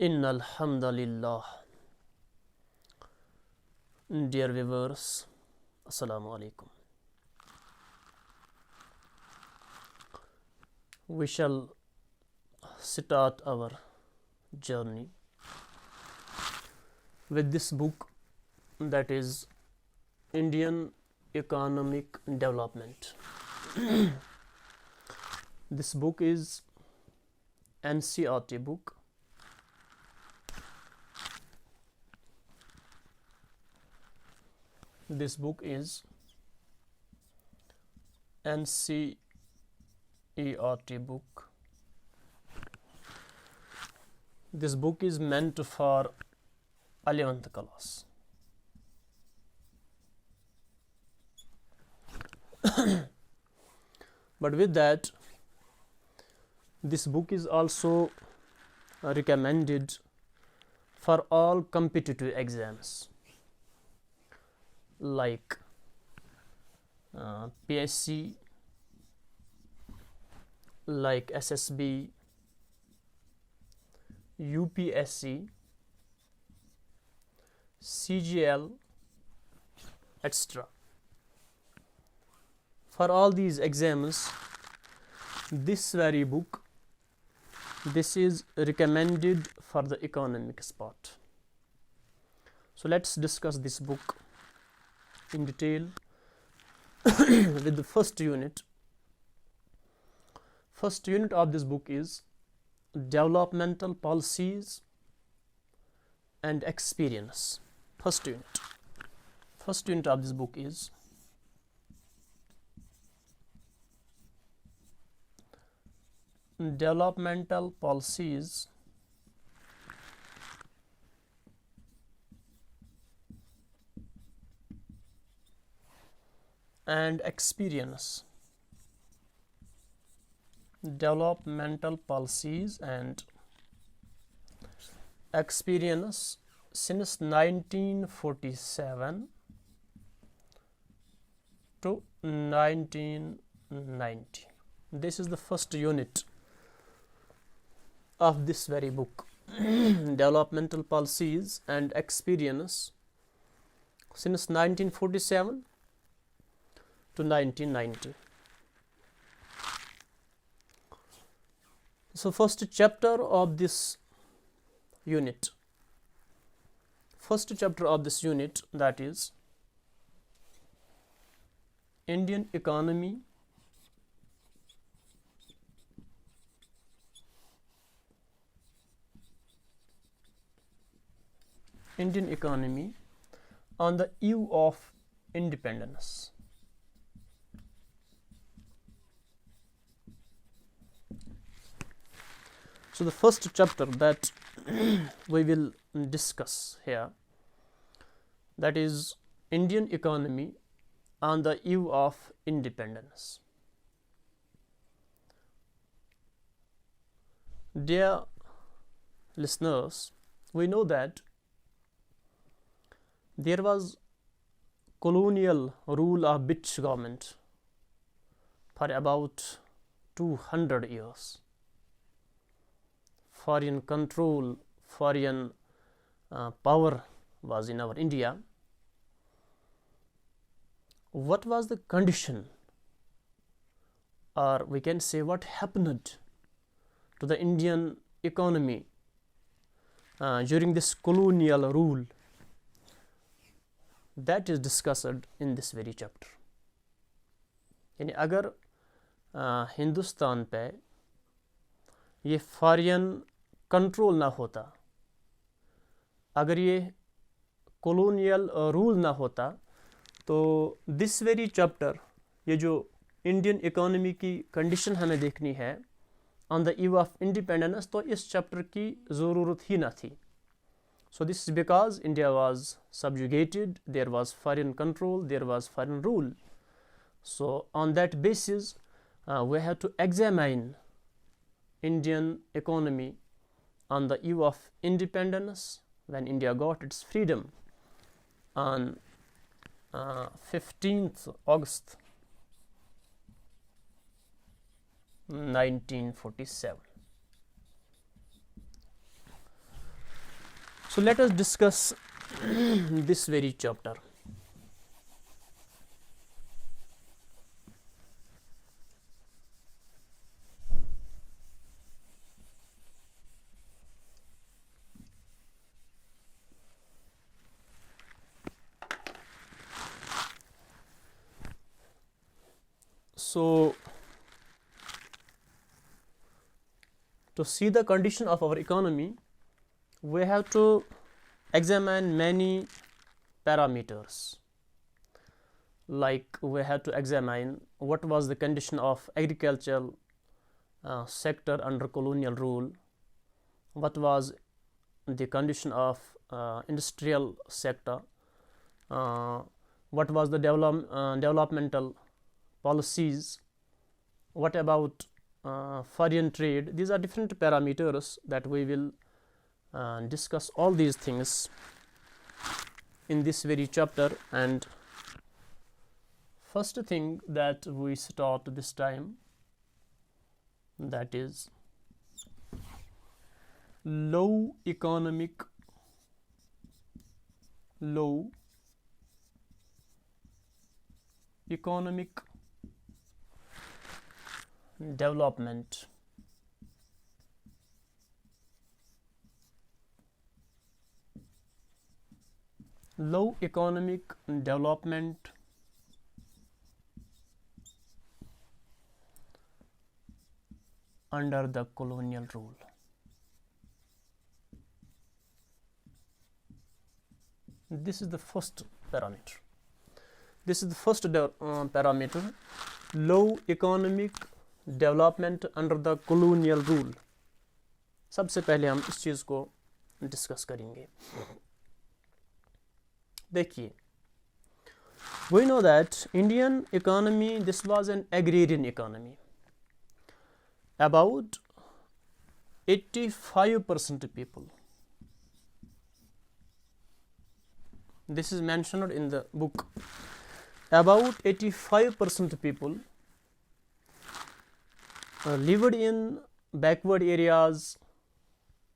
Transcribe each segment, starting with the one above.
Innal hamdalillah. Dear viewers, Assalamu alaikum. We shall start our journey with this book, that is Indian Economic Development. This book is NCERT book. This book is NCERT book. This book is meant for 11th class. But with that, this book is also recommended for all competitive exams like PSC, like SSB, UPSC, CGL, etc. For all these exams, this very book, this is recommended for the economics part. So let's discuss this book in detail with the first unit. First unit of this book is developmental policies and experience. First unit of this book is developmental policies and experience. Developmental policies and experience since 1947 to 1990. This is the first unit of this very book. Developmental policies and experience since 1947 to 1990. So first chapter of this unit, that is Indian economy on the eve of independence. So the first chapter that we will discuss here, that is Indian economy on the eve of independence. Dear listeners, we know that there was colonial rule of British government for about 200 years. Foreign control, foreign power was in our India. What was the condition, or we can say what happened to the Indian economy during this colonial rule? That is discussed in this very chapter. यानी अगर हिंदुस्तान पे ये foreign control ना होता, अगर ये colonial rule ना होता, तो दिस वेरी चैप्टर, ये जो इंडियन इकोनॉमी की कंडीशन हमें देखनी है on the eve of independence, तो इस चैप्टर की ज़रूरत ही ना थी. So this is because India was subjugated, there was foreign control, there was foreign rule. So on that basis, we have to examine Indian economy on the eve of independence, when India got its freedom on 15th August 1947. So let us discuss this very chapter. So to see the condition of our economy, we have to examine many parameters. Like we have to examine what was the condition of agricultural sector under colonial rule, what was the condition of industrial sector, what was the developmental policies, what about foreign trade. These are different parameters that we will discuss all these things in this very chapter. And first thing that we start this time, that is low economic development. Low economic development under the colonial rule. This is the first parameter. Parameter, low economic development under the colonial rule. सबसे पहले हम इस चीज़ को discuss करेंगे. देखिए, we know that Indian economy, this was an agrarian economy. About 85% people, this is mentioned in the book, about 85% people lived in backward areas,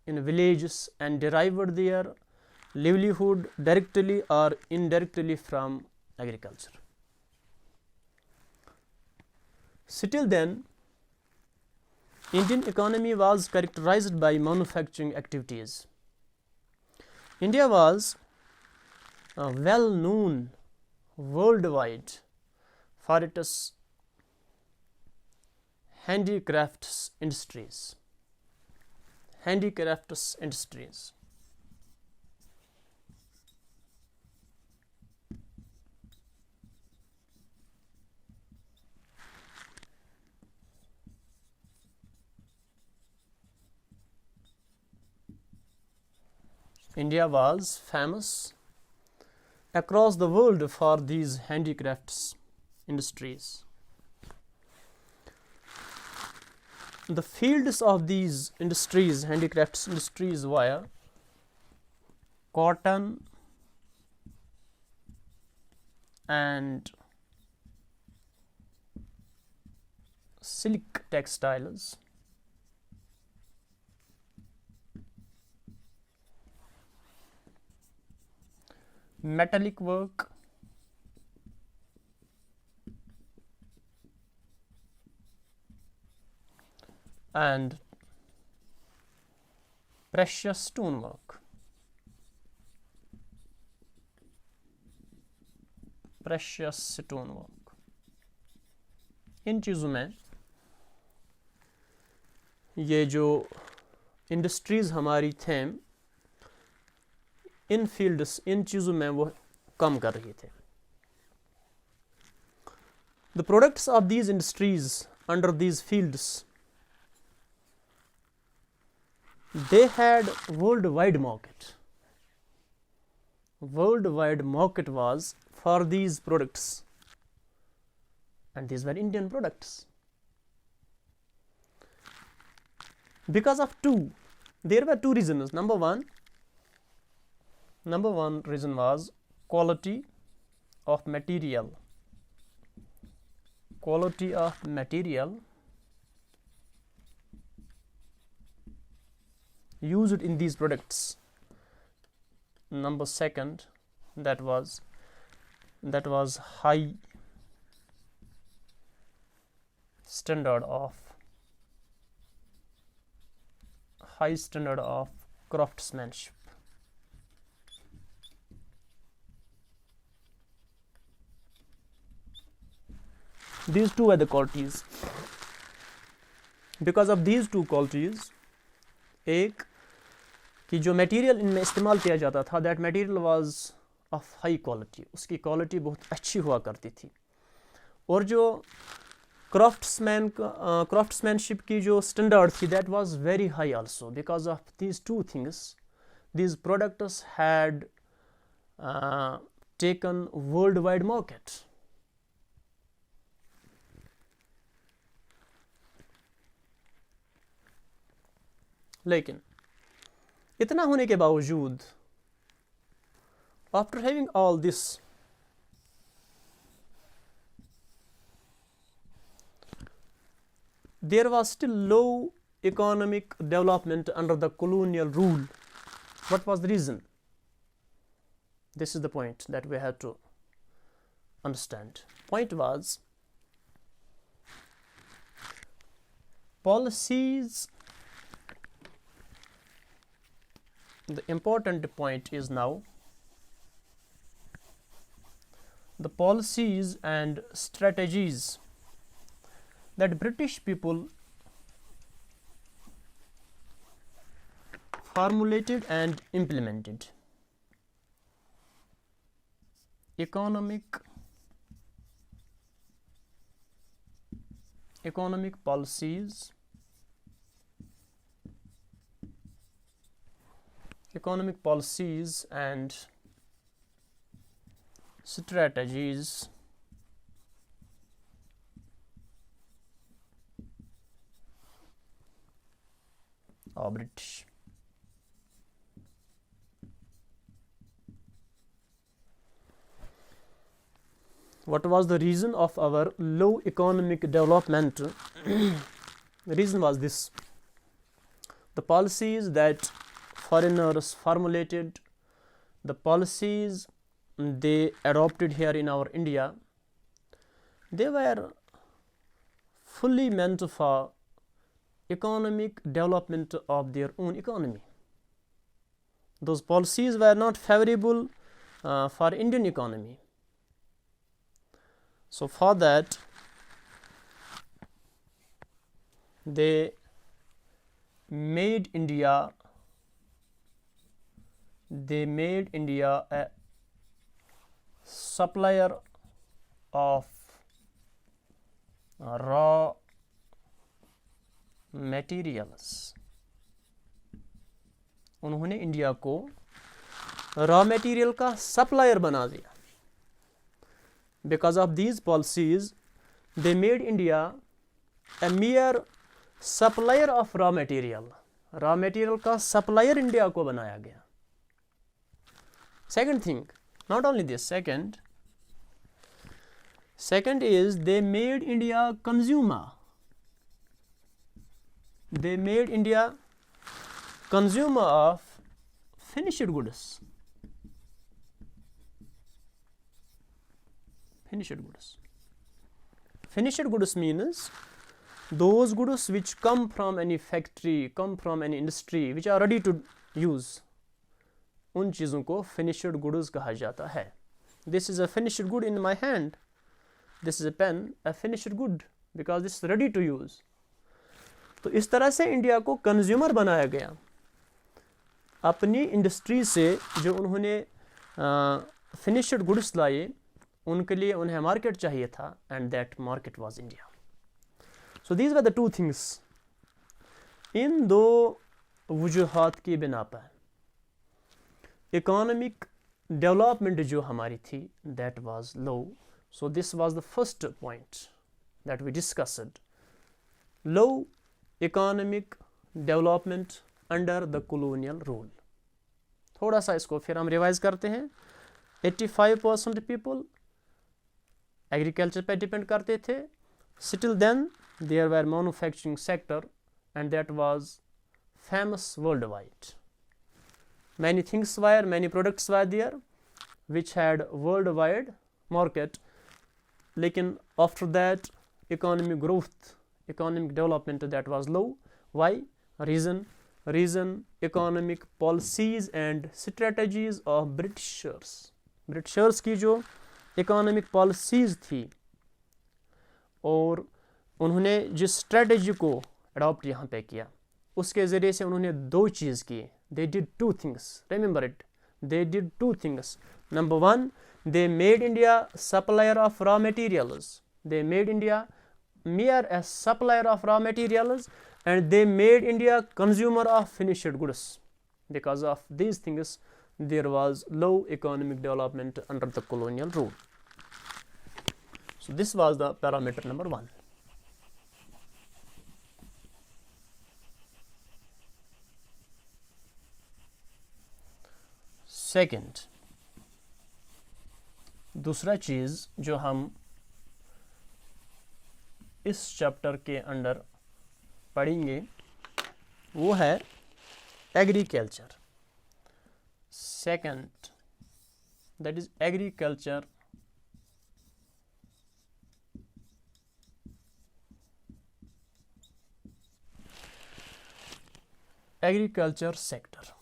in villages, and derived their livelihood directly or indirectly from agriculture. Still then, Indian economy was characterized by manufacturing activities. India was well known worldwide for its handicrafts industries. India was famous across the world for these handicrafts industries. The fields of these industries, handicrafts industries, were cotton and silk textiles, metallic work, and precious stonework. इन चीज़ों में ये जो industries हमारी थे, इन fields, इन चीज़ों में वो काम कर रही थे. The products of these industries under these fields, they had worldwide market. Worldwide market was for these products, and these were Indian products. Because of there were two reasons. Number one reason was quality of material. Quality of material used in these products. number second, that was high standard of craftsmanship. These two are the qualities. Because of these two qualities, एक कि जो material इनमें इस्तेमाल किया जाता था, that material was of high quality, उसकी quality बहुत अच्छी हुआ करती थी. और जो क्राफ्ट्समैनशिप की जो स्टैंडर्ड थी, that was very high also. Because of these two things, these products had taken worldwide market. लेकिन इतना होने के बावजूद, after having all this, there was still low economic development under the colonial rule. What was the reason? This is the point that we have to understand. Point was, policies. The important point is now the policies and strategies that British people formulated and implemented. Economic policies, and strategies of British. What was the reason of our low economic development? The reason was this: the policies that foreigners formulated, the policies they adopted here in our India, they were fully meant for economic development of their own economy. Those policies were not favorable for Indian economy. So for that, they made India a supplier of raw materials. उन्होंने India को raw material का supplier बना दिया. Because of these policies, they made India a mere supplier of raw material. Raw material का supplier India को बनाया गया. Second thing, not only this, second is they made India consumer. They made India consumer of finished goods. Finished goods means those goods which come from any factory, come from any industry, which are ready to use. उन चीज़ों को finished goods कहा जाता है. This is a finished good in my hand. This is a pen, a finished good, because this is ready to use. तो इस तरह से इंडिया को कंज्यूमर बनाया गया. अपनी इंडस्ट्री से जो उन्होंने फिनिश्ड गुड्स लाए, उनके लिए उन्हें मार्केट चाहिए था, and that market was India. So these were the two things. इन दो वजूहात की बिना पर इकोनॉमिक डेवलपमेंट जो हमारी थी, that was low. So this was the first point that we discussed. Low economic development under the colonial rule. थोड़ा सा इसको फिर हम रिवाइज करते हैं. 85% पीपल एग्रीकल्चर पे डिपेंड करते थे. Still then there were manufacturing sector, and that was famous worldwide. many things were, many products were there which had worldwide market. लेकिन after that economic growth, economic development that was low. Why? Reason economic policies and strategies of Britishers की जो economic policies थी और उन्होंने जिस strategy को adopt यहाँ पे किया उसके ज़रिए से उन्होंने दो चीज़ की. They did two things. Remember it. They did two things. Number one, they made India supplier of raw materials. They made India mere a supplier of raw materials, and they made India consumer of finished goods. Because of these things, there was low economic development under the colonial rule. So this was the parameter number one. Second, दूसरा चीज़ जो हम इस chapter के under पढ़ेंगे वो है agriculture. Second, that is agriculture sector.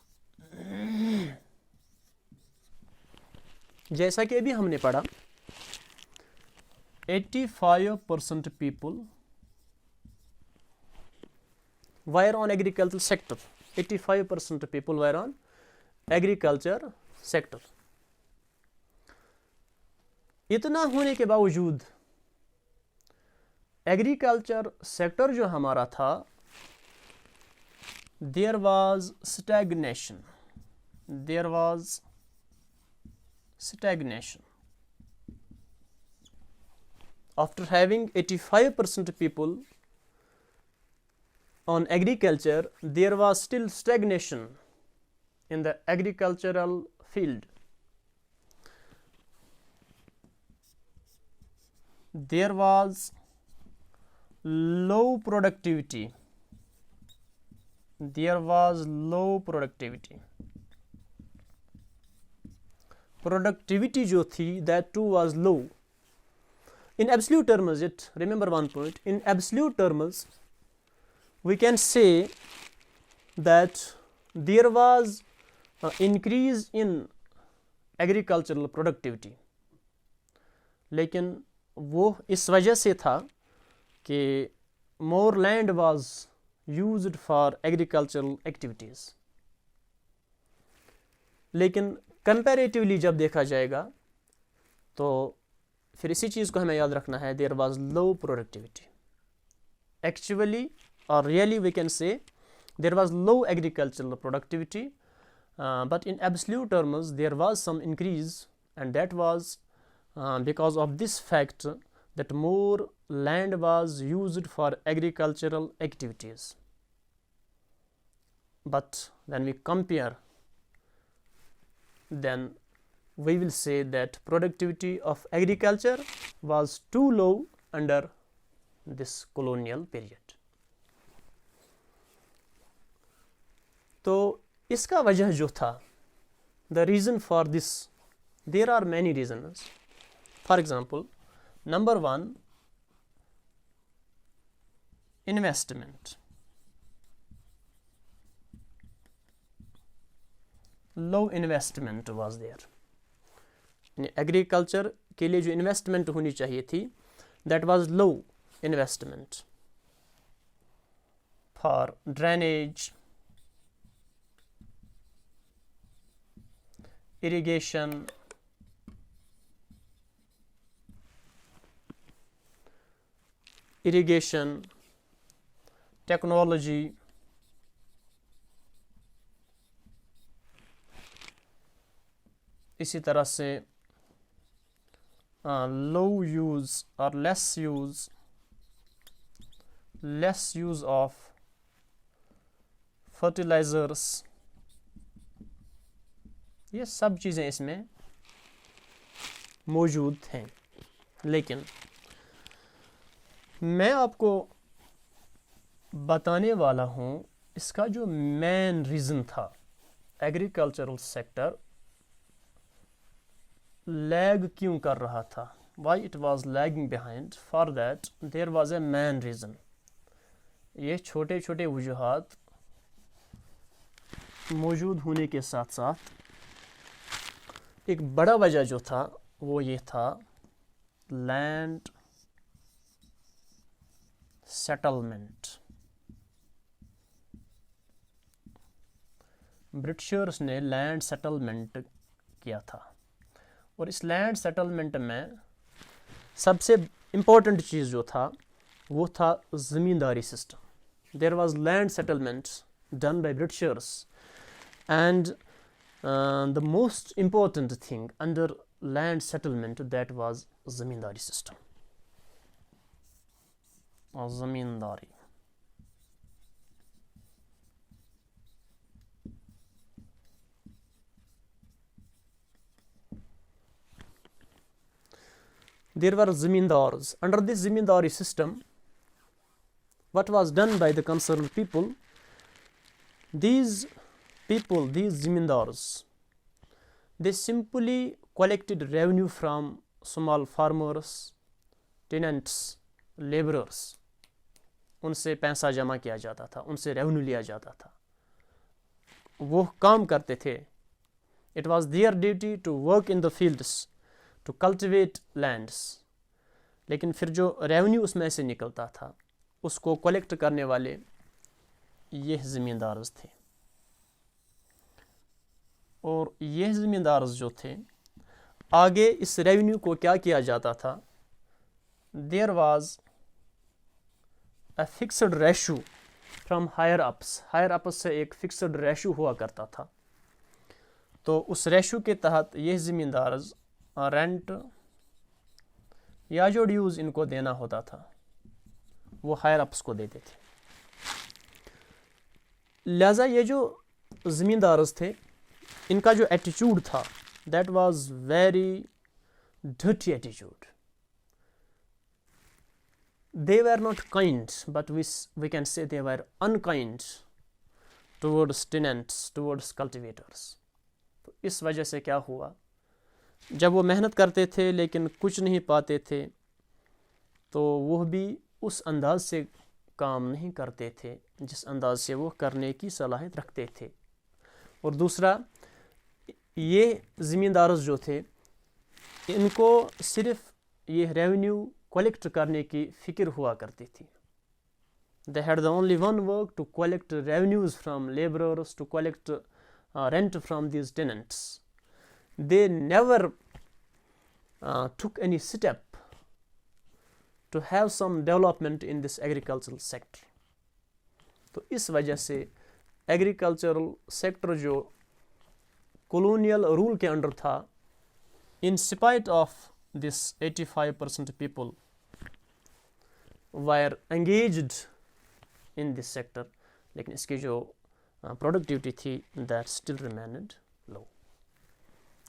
जैसा कि अभी हमने पढ़ा 85% people were on agricultural sector. 85% people were on agriculture sector. इतना होने के बावजूद एग्रीकल्चर सेक्टर जो हमारा था there was stagnation. After having 85% people on agriculture, there was still stagnation in the agricultural field. There was low productivity. Productivity जो थी, that too was low. In absolute terms, remember one point, in absolute terms, we can say that there was an increase in agricultural productivity. लेकिन वो इस वजह से था कि more land was used for agricultural activities. लेकिन comparatively जब देखा जाएगा तो फिर इसी चीज़ को हमें याद रखना है, there was low productivity. Actually और really we can say there was low agricultural productivity, but in absolute terms there was some increase, and that was because of this fact that more land was used for agricultural activities. But when we compare, then we will say that productivity of agriculture was too low under this colonial period. तो इसका वजह जो था, the reason for this, there are many reasons. For example, number one, investment. Low investment was there. Agriculture के लिए जो investment होनी चाहिए थी, that was low investment for drainage, irrigation, technology, इसी तरह से low use or less use of fertilizers. ये सब चीज़ें इसमें मौजूद हैं. लेकिन मैं आपको बताने वाला हूँ इसका जो मेन रीज़न था एग्रीकल्चरल सेक्टर लैग क्यों कर रहा था, why it was lagging behind, for that there was a main reason. ये छोटे छोटे वजूहात मौजूद होने के साथ साथ एक बड़ा वजह जो था वो ये था, लैंड सेटलमेंट। ब्रिटिशर्स ने लैंड सेटलमेंट किया था, और इस लैंड सेटलमेंट में सबसे इम्पोर्टेंट चीज़ जो था वो था zamindari system. There was land settlement done by Britishers, and the most important thing under land settlement, that was zamindari system or zamindari. There were zamindars. Under this zamindari system, what was done by the concerned people, these zamindars, they simply collected revenue from small farmers, tenants, laborers. उनसे पैसा जमा किया जाता था, उनसे revenue लिया जाता था, वो काम करते थे। It was their duty to work in the fields, to cultivate lands. लेकिन फिर जो रेवेन्यू उसमें से निकलता था उसको कलेक्ट करने वाले ये ज़मींदार थे, और ये ज़मींदार जो थे आगे इस रेवेन्यू को क्या किया जाता था, there was a fixed ratio from higher ups से एक फिक्स्ड रेशो हुआ करता था। तो उस रेशो के तहत ये ज़मींदार रेंट या जो ड्यूज़ इनको देना होता था वो हायर अप्स को देते थे। लिहाजा ये जो ज़मींदार थे इनका जो एटीट्यूड था, that was very dirty attitude. They were not kind, but we can say they were unkind towards tenants, towards cultivators. तो इस वजह से क्या हुआ, जब वो मेहनत करते थे लेकिन कुछ नहीं पाते थे, तो वो भी उस अंदाज से काम नहीं करते थे जिस अंदाज से वो करने की सलाहियत रखते थे। और दूसरा, ये ज़मींदार जो थे इनको सिर्फ ये रेवेन्यू कलेक्ट करने की फ़िक्र हुआ करती थी। They had the only one work to collect revenues from labourers, to collect rent from these tenants. They never took any step to have some development in this agricultural sector. तो इस वजह से एग्रीकल्चरल सेक्टर जो colonial rule के under था, in spite of this 85% people were engaged in this sector, लेकिन इसकी जो productivity थी that still remained low.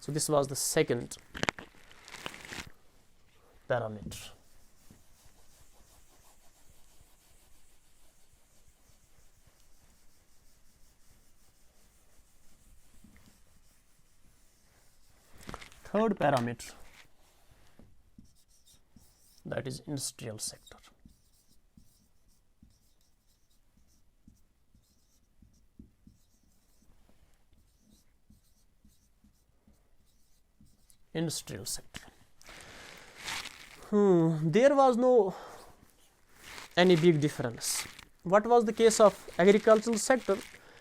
So this was the second parameter. Third parameter, that is industrial sector. Industrial sector. There was no any big difference. What was the case of agricultural sector?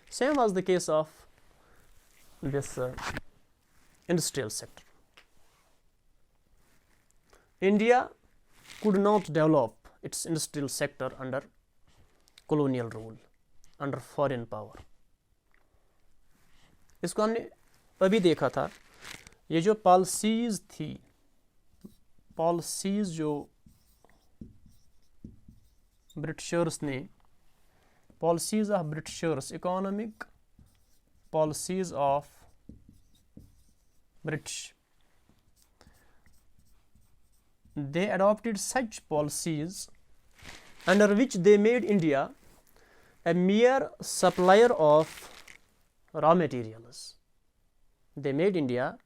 Same was the case of this industrial sector. India could not develop its industrial sector under colonial rule, under foreign power. इसको हमने अभी देखा था। ये जो policies थी, policies जो Britishers ने, policies of Britishers, economic policies of British, they adopted such policies under which they made India a mere supplier of raw materials. They made India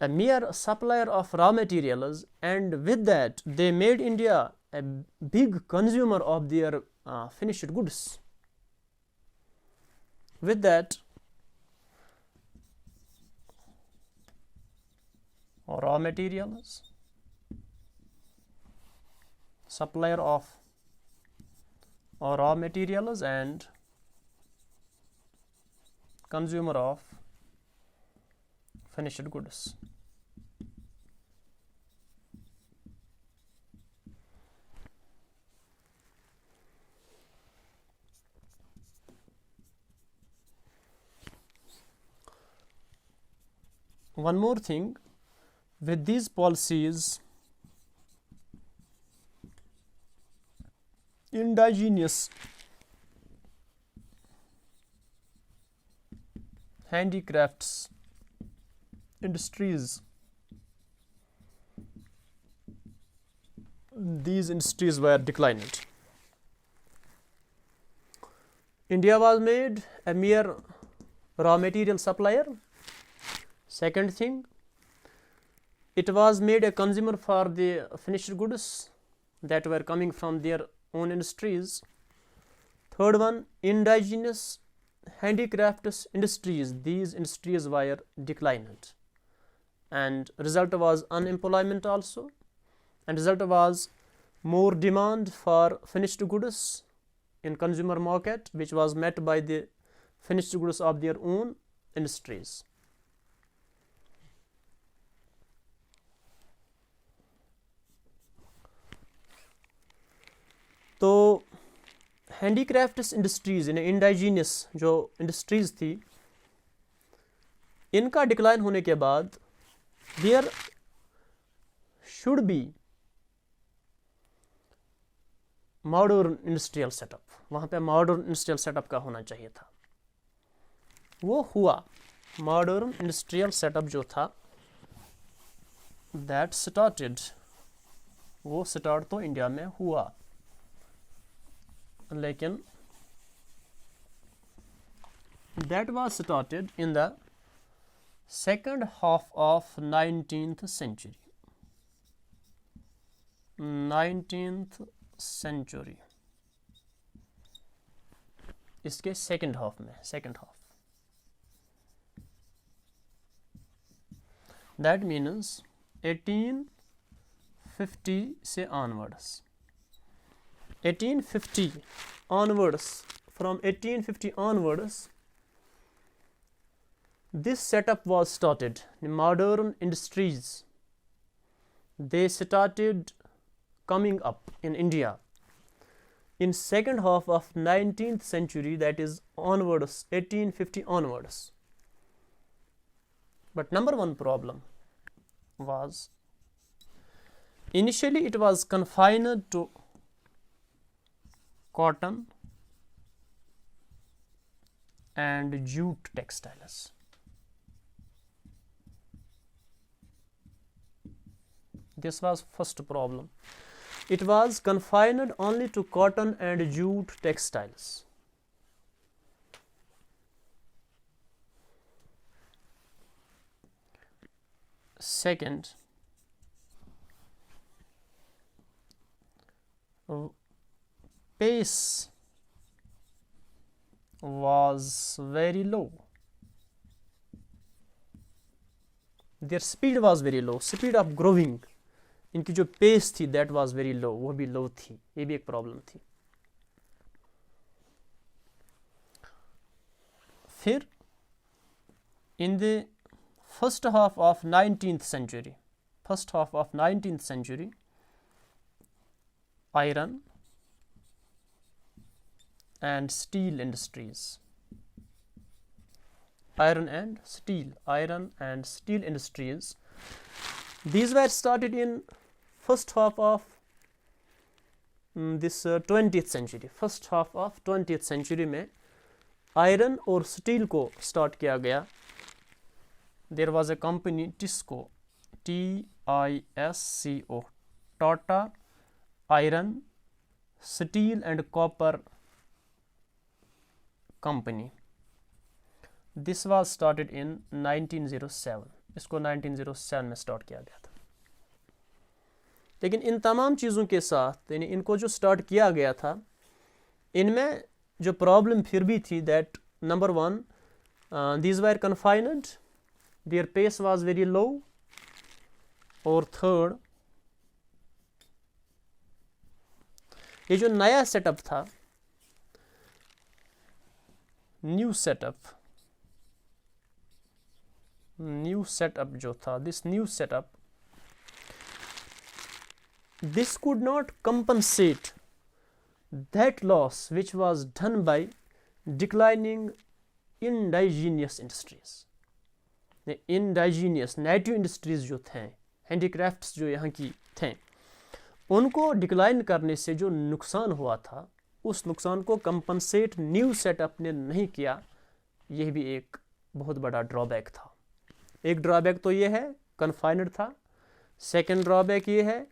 a mere supplier of raw materials, and with that they made India a big consumer of their finished goods. With that, raw materials, supplier of raw materials and consumer of finished goods. One more thing, with these policies, indigenous handicrafts industries, these industries were declining. India was made a mere raw material supplier. Second thing, it was made a consumer for the finished goods that were coming from their own industries. Third one, indigenous handicrafts industries, these industries were declining, and result was unemployment also, and result was more demand for finished goods in consumer market, which was met by the finished goods of their own industries. तो handicrafts industries यानी इंडाइजीनियस जो industries थी, इनका decline होने के बाद there should be modern industrial setup, वहाँ पे मॉडर्न इंडस्ट्रियल सेटअप का होना चाहिए था. वो हुआ. मॉडर्न इंडस्ट्रियल सेटअप जो था दैट स्टार्टेड, वो स्टार्ट तो इंडिया में हुआ, लेकिन that was started in the second half of 19th century. 19th century इसके second half में, second half. That means 1850 से onwards. 1850 onwards, from 1850 onwards, this setup was started. The modern industries, they started coming up in India in second half of 19th century, that is onwards, 1850 onwards. But number one problem was, initially it was confined to cotton and jute textiles. This was first problem. It was confined only to cotton and jute textiles. Second, pace was very low. Their speed was very low. Speed of growing, इनकी जो pace थी that was very लो, वो भी लो थी. ये भी एक problem थी. फिर in the first half of 19th century, first half of 19th century, iron and steel industries, iron and steel industries, these were started in first half of this 20th century. first half of 20th century में iron और steel को start किया गया. There was a company TISCO, TISCO, Tata iron steel and copper company. This was started in 1907, इसको 1907 में start किया गया था। लेकिन इन तमाम चीज़ों के साथ, यानी इनको जो स्टार्ट किया गया था, इनमें जो प्रॉब्लम फिर भी थी, that number one, these were confined, their pace was very low, और थर्ड, ये जो नया सेटअप था, न्यू सेटअप जो था, this new setup, this could not compensate that loss which was done by declining indigenous industries. indigenous native industries जो थे, handicrafts जो यहाँ की थे, उनको डिक्लाइन करने से जो नुकसान हुआ था, उस नुकसान को कंपनसेट न्यू सेटअप ने नहीं किया। यह भी एक बहुत बड़ा ड्रॉबैक था। एक ड्रॉबैक तो ये है, कन्फाइनड था। सेकेंड ड्रॉबैक ये है,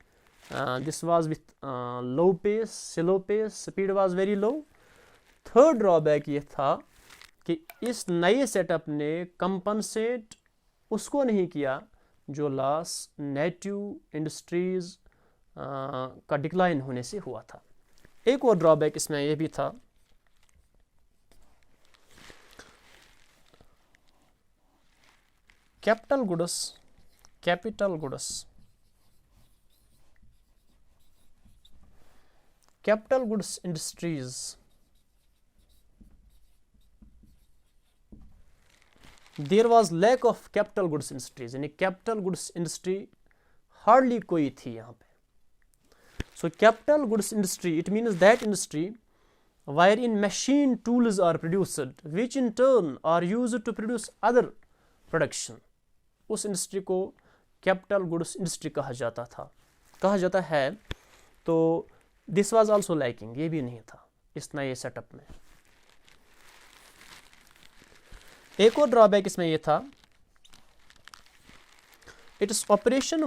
this was with low pace, slow pace, speed was very low. Third drawback ये था कि इस नए सेटअप ने कंपनसेट उसको नहीं किया जो लॉस नेटिव इंडस्ट्रीज का डिक्लाइन होने से हुआ था। एक और ड्रॉबैक इसमें यह भी था, capital goods industries, there was lack of capital goods industries, यानी कैपिटल गुड्स इंडस्ट्री हार्डली कोई थी यहाँ पे। So capital goods industry, it means that industry wherein machine tools are produced, which in turn are used to produce other production. उस industry को capital goods industry कहा जाता है। तो दिस वाज आल्सो लैकिंग, ये भी नहीं था इस नए सेटअप में। एक और ड्रॉबैक इसमें ये था, its operation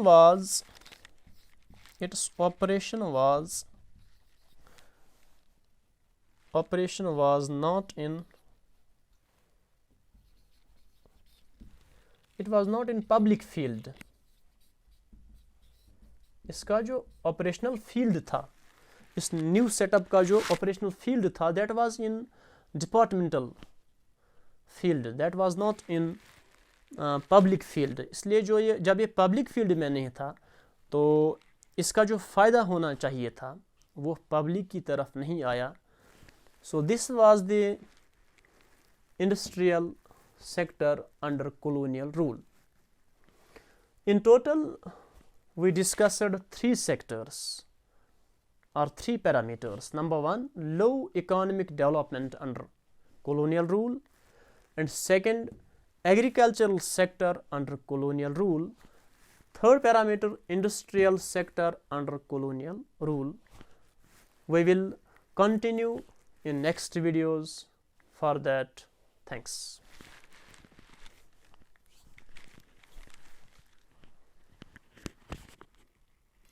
was not in public field. इसका जो ऑपरेशनल फील्ड था, इस न्यू सेटअप का जो ऑपरेशनल फील्ड था, that was in departmental field, that was not in public field. इसलिए जब ये पब्लिक फील्ड में नहीं था, तो इसका जो फ़ायदा होना चाहिए था वो पब्लिक की तरफ नहीं आया। सो this was the industrial sector under colonial rule. In total, we discussed three sectors or three parameters. Number one, low economic development under colonial rule, and second, agricultural sector under colonial rule. Third parameter, industrial sector under colonial rule. We will continue in next videos. For that, thanks.